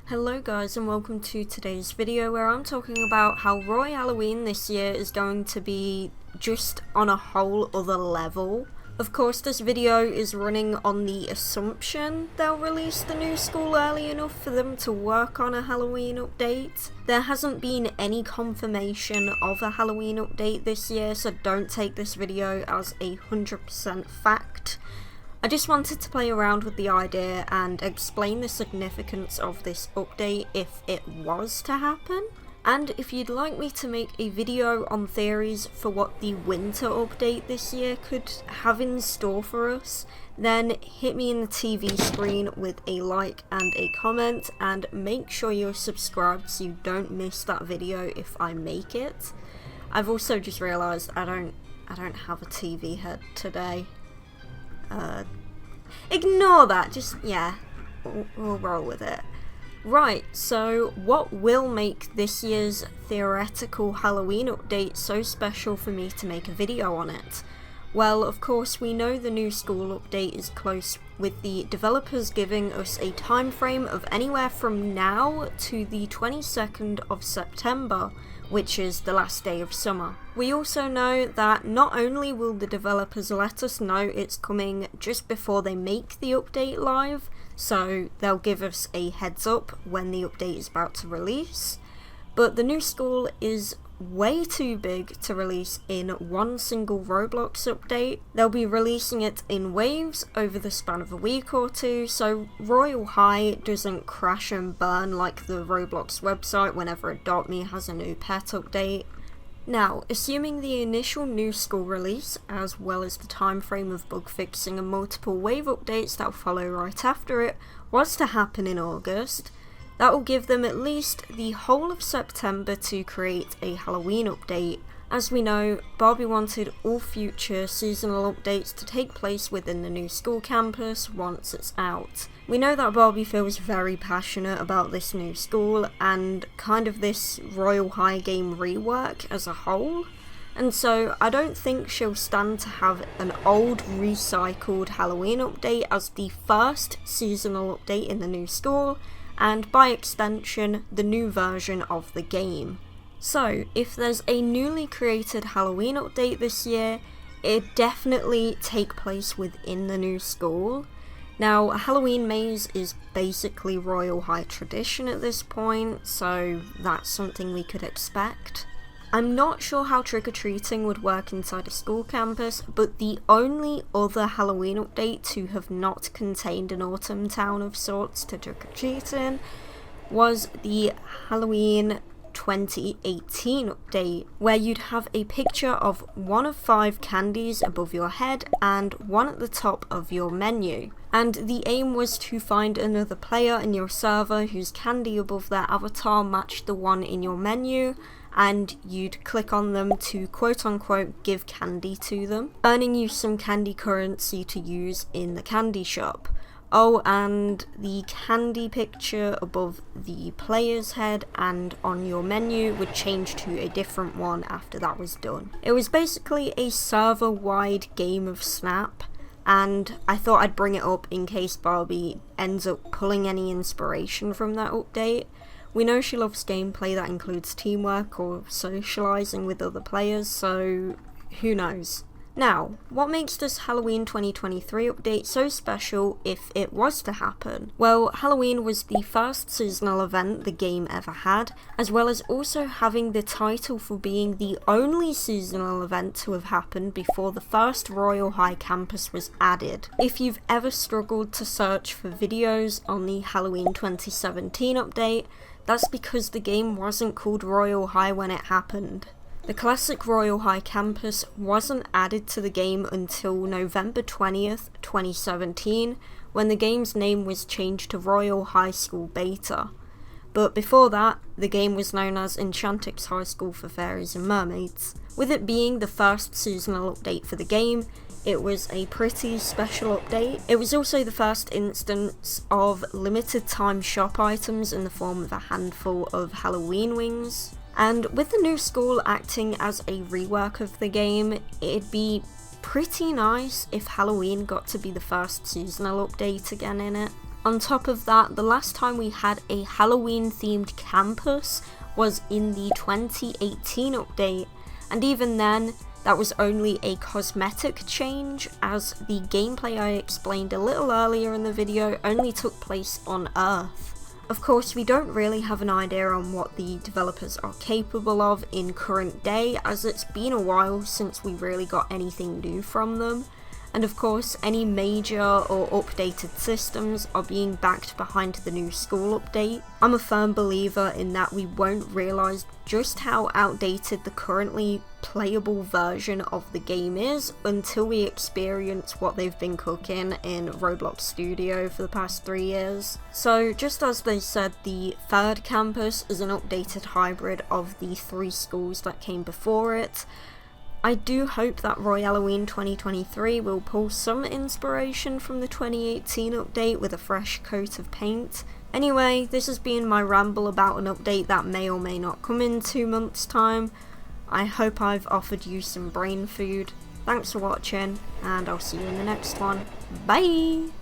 Hello guys and welcome to today's video where I'm talking about how Royale Halloween this year is going to be just on a whole other level. Of course this video is running on the assumption they'll release the new school early enough for them to work on a Halloween update. There hasn't been any confirmation of a Halloween update this year, so don't take this video as 100% fact. I just wanted to play around with the idea and explain the significance of this update if it was to happen. And if you'd like me to make a video on theories for what the winter update this year could have in store for us, then hit me in the TV screen with a like and a comment, and make sure you're subscribed so you don't miss that video if I make it. I've also just realised I don't have a TV head today. Ignore that, we'll roll with it. Right, so what will make this year's theoretical Halloween update so special for me to make a video on it? Well, of course, we know the new school update is close, with the developers giving us a time frame of anywhere from now to the 22nd of September, which is the last day of summer. We also know that not only will the developers let us know it's coming just before they make the update live, so they'll give us a heads up when the update is about to release, but the new school is way too big to release in one single Roblox update. They'll be releasing it in waves over the span of a week or two, so Royale High doesn't crash and burn like the Roblox website whenever Adopt Me has a new pet update. Now, assuming the initial new school release, as well as the time frame of bug fixing and multiple wave updates that'll follow right after it, was to happen in August, that will give them at least the whole of September to create a Halloween update. As we know, Barbie wanted all future seasonal updates to take place within the new school campus once it's out. We know that Barbie feels very passionate about this new school and kind of this Royale High game rework as a whole, and so I don't think she'll stand to have an old recycled Halloween update as the first seasonal update in the new school, and by extension, the new version of the game. So, if there's a newly created Halloween update this year, it'd definitely take place within the new school. Now, a Halloween maze is basically Royale High tradition at this point, so that's something we could expect. I'm not sure how trick-or-treating would work inside a school campus, but the only other Halloween update to have not contained an autumn town of sorts to trick-or-treat in was the Halloween 2018 update, where you'd have a picture of one of 5 candies above your head and one at the top of your menu. And the aim was to find another player in your server whose candy above their avatar matched the one in your menu, and you'd click on them to quote-unquote give candy to them, earning you some candy currency to use in the candy shop. Oh, and the candy picture above the player's head and on your menu would change to a different one after that was done. It was basically a server-wide game of Snap, and I thought I'd bring it up in case Barbie ends up pulling any inspiration from that update. We know she loves gameplay that includes teamwork or socialising with other players, so who knows. Now, what makes this Halloween 2023 update so special if it was to happen? Well, Halloween was the first seasonal event the game ever had, as well as also having the title for being the only seasonal event to have happened before the first Royale High campus was added. If you've ever struggled to search for videos on the Halloween 2017 update, that's because the game wasn't called Royale High when it happened. The classic Royale High campus wasn't added to the game until November 20th, 2017, when the game's name was changed to Royale High School Beta. But before that, the game was known as Enchantix High School for Fairies and Mermaids. With it being the first seasonal update for the game, it was a pretty special update. It was also the first instance of limited time shop items in the form of a handful of Halloween wings. And with the new school acting as a rework of the game, it'd be pretty nice if Halloween got to be the first seasonal update again in it. On top of that, the last time we had a Halloween themed campus was in the 2018 update, and even then that was only a cosmetic change, as the gameplay I explained a little earlier in the video only took place on Earth. Of course, we don't really have an idea on what the developers are capable of in current day, as it's been a while since we really got anything new from them. And of course, any major or updated systems are being backed behind the new school update. I'm a firm believer in that we won't realise just how outdated the currently playable version of the game is until we experience what they've been cooking in Roblox Studio for the past 3 years. So just as they said, the third campus is an updated hybrid of the 3 schools that came before it. I do hope that Royale 2023 will pull some inspiration from the 2018 update with a fresh coat of paint. Anyway, this has been my ramble about an update that may or may not come in 2 months' time. I hope I've offered you some brain food. Thanks for watching, and I'll see you in the next one. Bye!